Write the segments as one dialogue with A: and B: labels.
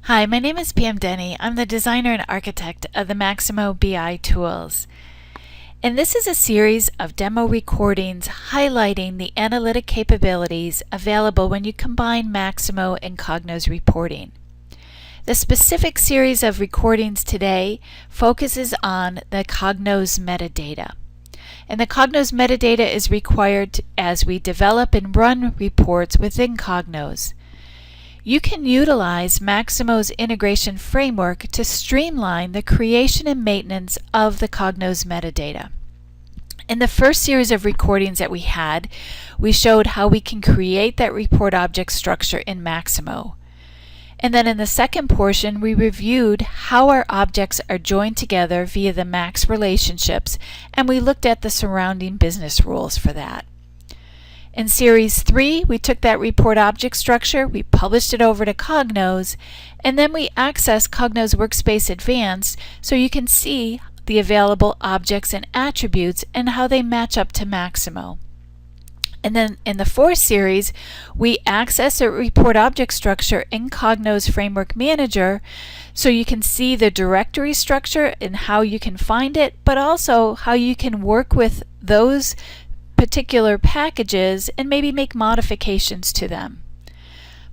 A: Hi, my name is Pam Denny. I'm the designer and architect of the Maximo BI tools. And this is a series of demo recordings highlighting the analytic capabilities available when you combine Maximo and Cognos reporting. The specific series of recordings today focuses on the Cognos metadata. And the Cognos metadata is required as we develop and run reports within Cognos. You can utilize Maximo's integration framework to streamline the creation and maintenance of the Cognos metadata. In the first series of recordings that we had, we showed how we can create that report object structure in Maximo. And then in the second portion, we reviewed how our objects are joined together via the Max relationships, and we looked at the surrounding business rules for that. In Series 3, we took that report object structure, we published it over to Cognos, and then we accessed Cognos Workspace Advanced so you can see the available objects and attributes and how they match up to Maximo. And then in the fourth series, we access a report object structure in Cognos Framework Manager so you can see the directory structure and how you can find it, but also how you can work with those particular packages and maybe make modifications to them.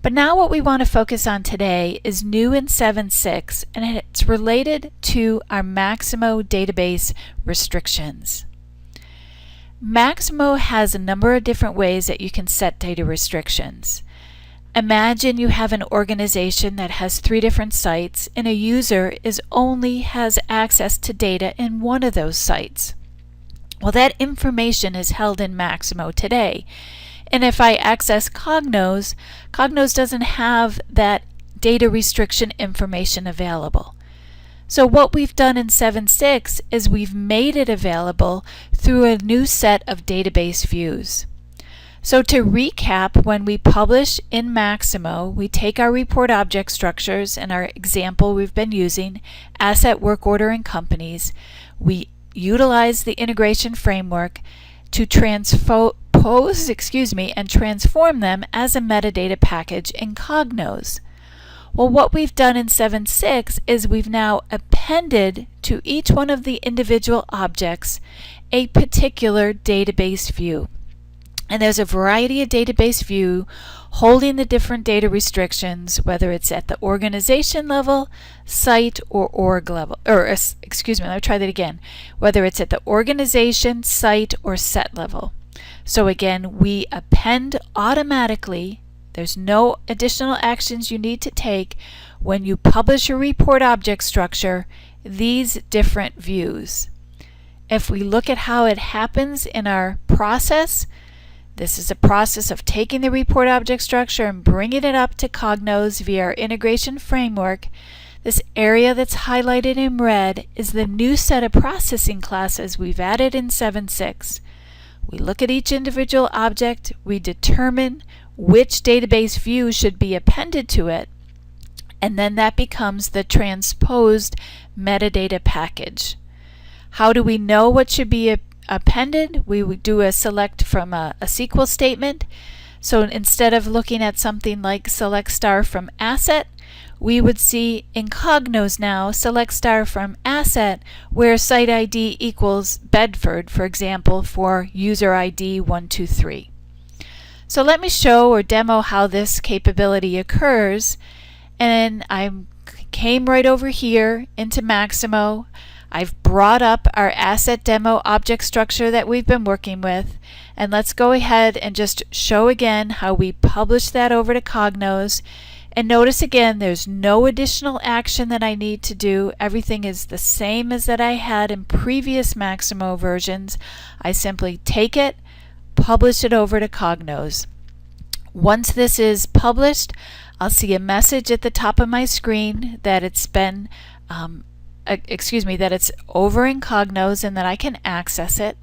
A: But now what we want to focus on today is new in 7.6, and it's related to our Maximo database restrictions. Maximo has a number of different ways that you can set data restrictions. Imagine you have an organization that has 3 different sites and a user has access to data in one of those sites. Well, that information is held in Maximo today. And if I access Cognos, Cognos doesn't have that data restriction information available. So what we've done in 7.6 is we've made it available through a new set of database views. So to recap, when we publish in Maximo, we take our report object structures and our example we've been using, asset, work order, and companies. We utilize the integration framework to transform them as a metadata package in Cognos. Well, what we've done in 7.6 is we've now appended to each one of the individual objects a particular database view. And there's a variety of database view holding the different data restrictions, whether it's at the organization level, site, or org level, let me try that again, whether it's at the organization, site, or set level. So again, we append automatically. There's no additional actions you need to take when you publish a report object structure, these different views. If we look at how it happens in our process, this is a process of taking the report object structure and bringing it up to Cognos via our integration framework. This area that's highlighted in red is the new set of processing classes we've added in 7.6. We look at each individual object, we determine which database view should be appended to it, and then that becomes the transposed metadata package. How do we know what should be appended? We would do a select from a SQL statement. So instead of looking at something like select star from asset, we would see in Cognos now select star from asset where site ID equals Bedford, for example, for user ID 123. So let me show or demo how this capability occurs. And I came right over here into Maximo. I've brought up our asset demo object structure that we've been working with, and let's go ahead and just show again how we publish that over to Cognos. And notice again, there's no additional action that I need to do. Everything is the same as that I had in previous Maximo versions. I simply take it, publish it over to Cognos. Once this is published, I'll see a message at the top of my screen that it's been that it's over in Cognos and that I can access it.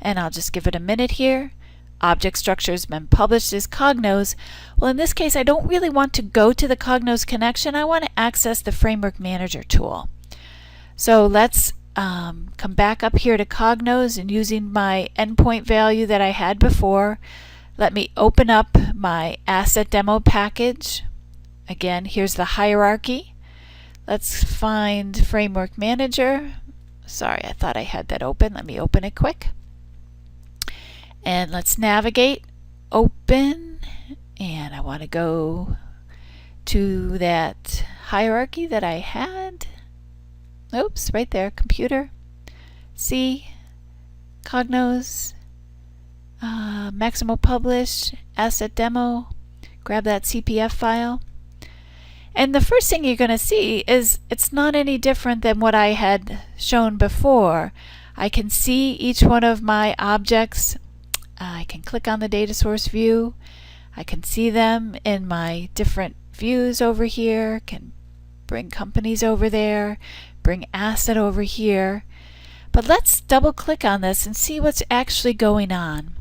A: And I'll just give it a minute here. Object structure has been published as Cognos. Well, in this case, I don't really want to go to the Cognos connection. I want to access the Framework Manager tool. So let's come back up here to Cognos, and using my endpoint value that I had before, let me open up my asset demo package Again, here's the hierarchy. Let's find Framework Manager. Sorry, I thought I had that open. Let me open it quick. And let's navigate, open, and I want to go to that hierarchy that I had. Oops, right there, computer, C, Cognos, Maximo publish, asset demo, grab that CPF file. And the first thing you're going to see is it's not any different than what I had shown before. I can see each one of my objects. I can click on the data source view. I can see them in my different views over here, can bring companies over there, bring asset over here. But let's double click on this and see what's actually going on.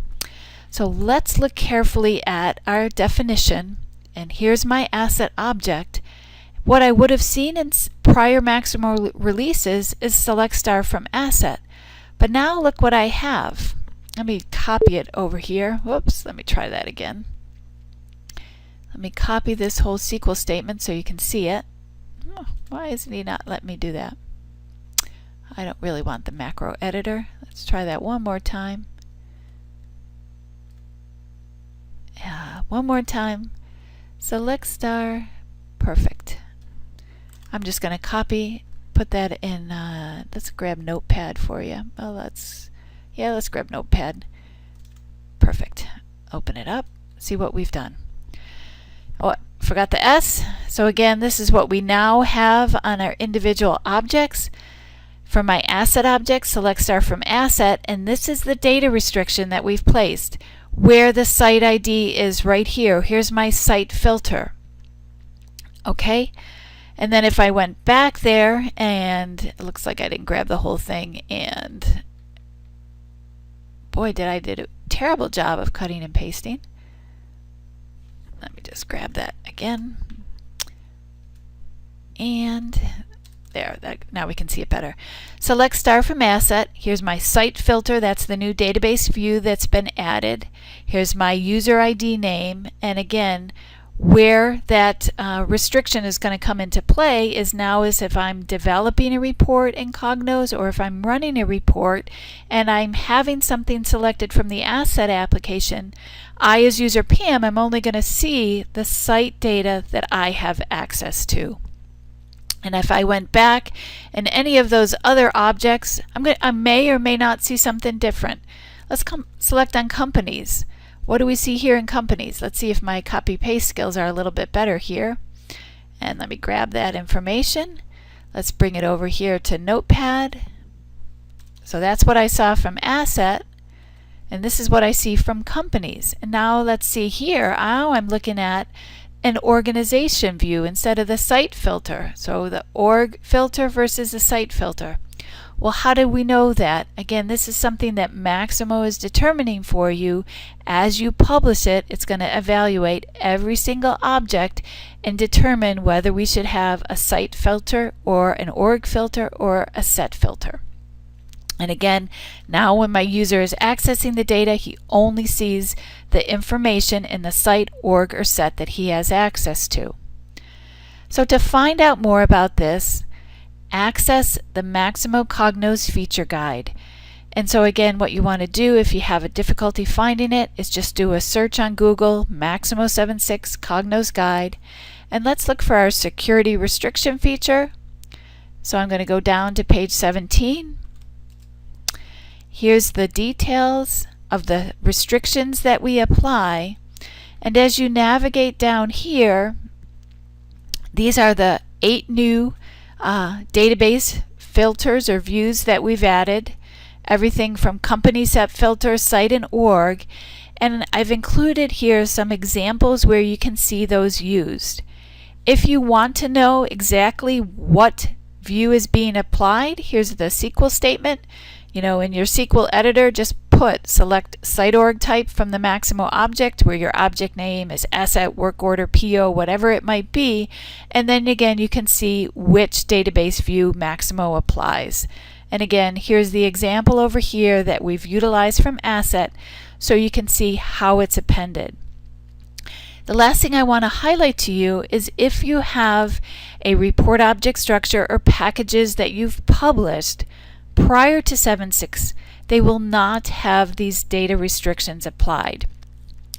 A: So let's look carefully at our definition, and here's my asset object. What I would have seen in prior Maximo releases is select star from asset. But now look what I have. Let me copy it over here. Whoops, let me try that again. Let me copy this whole SQL statement so you can see it. Why isn't he not letting me do that? I don't really want the macro editor. Let's try that one more time. One more time. Select star. Perfect. I'm just going to copy, put that in. Let's grab Notepad for you. Oh, let's grab Notepad. Perfect. Open it up. See what we've done. Oh, forgot the S. So again, this is what we now have on our individual objects. For my asset object, select star from asset, and this is the data restriction that we've placed, where the site ID is right here. Here's my site filter. Okay? And then if I went back there, and it looks like I didn't grab the whole thing, and boy, I did a terrible job of cutting and pasting. Let me just grab that again. And there, now we can see it better. Select star from asset. Here's my site filter. That's the new database view that's been added. Here's my user ID name. And again, where that restriction is going to come into play is now is if I'm developing a report in Cognos, or if I'm running a report and I'm having something selected from the asset application, I as user Pam am only going to see the site data that I have access to. And if I went back in any of those other objects, I may or may not see something different. Let's select on companies. What do we see here in companies? Let's see if my copy-paste skills are a little bit better here. And let me grab that information. Let's bring it over here to Notepad. So that's what I saw from asset. And this is what I see from companies. And now let's see here. Now I'm looking at an organization view instead of the site filter. So the org filter versus the site filter. Well, how do we know that? Again, this is something that Maximo is determining for you. As you publish it, it's going to evaluate every single object and determine whether we should have a site filter or an org filter or a set filter. And again, now when my user is accessing the data, he only sees the information in the site, org, or set that he has access to. So to find out more about this, access the Maximo Cognos feature guide. And so again, what you want to do if you have a difficulty finding it is just do a search on Google, Maximo76 Cognos guide, and let's look for our security restriction feature. So I'm going to go down to page 17. Here's the details of the restrictions that we apply, and as you navigate down here, these are the 8 new database filters or views that we've added. Everything from company set filter, site, and org, and I've included here some examples where you can see those used. If you want to know exactly what view is being applied, here's the SQL statement. You know, in your SQL editor, just select site org type from the Maximo object, where your object name is asset, work order, PO, whatever it might be, and then again you can see which database view Maximo applies. And again, here's the example over here that we've utilized from asset, so you can see how it's appended. The last thing I want to highlight to you is if you have a report object structure or packages that you've published prior to 7.6, they will not have these data restrictions applied.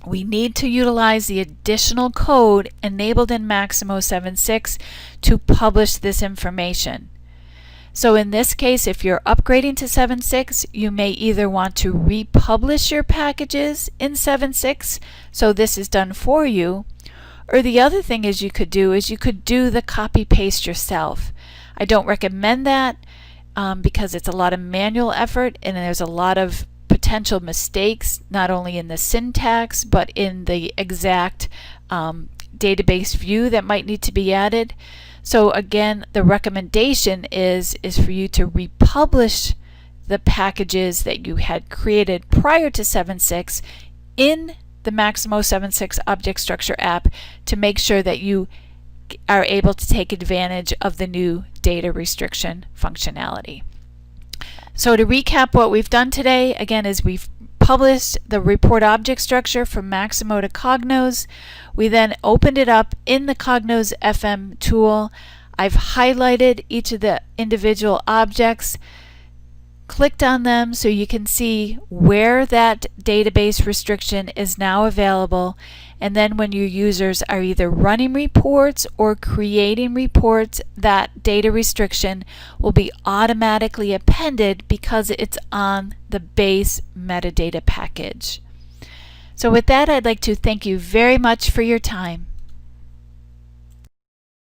A: We need to utilize the additional code enabled in Maximo76 to publish this information. So in this case, if you're upgrading to 7.6, you may either want to republish your packages in 7.6, so this is done for you, or the other thing is you could do the copy paste yourself. I don't recommend that because it's a lot of manual effort and there's a lot of potential mistakes, not only in the syntax but in the exact database view that might need to be added. So again, the recommendation is for you to republish the packages that you had created prior to 7.6 in the Maximo76 object structure app to make sure that you are able to take advantage of the new data restriction functionality. So to recap what we've done today, again, is we've published the report object structure from Maximo to Cognos. We then opened it up in the Cognos FM tool. I've highlighted each of the individual objects, clicked on them so you can see where that database restriction is now available, and then when your users are either running reports or creating reports, that data restriction will be automatically appended because it's on the base metadata package. So with that, I'd like to thank you very much for your time.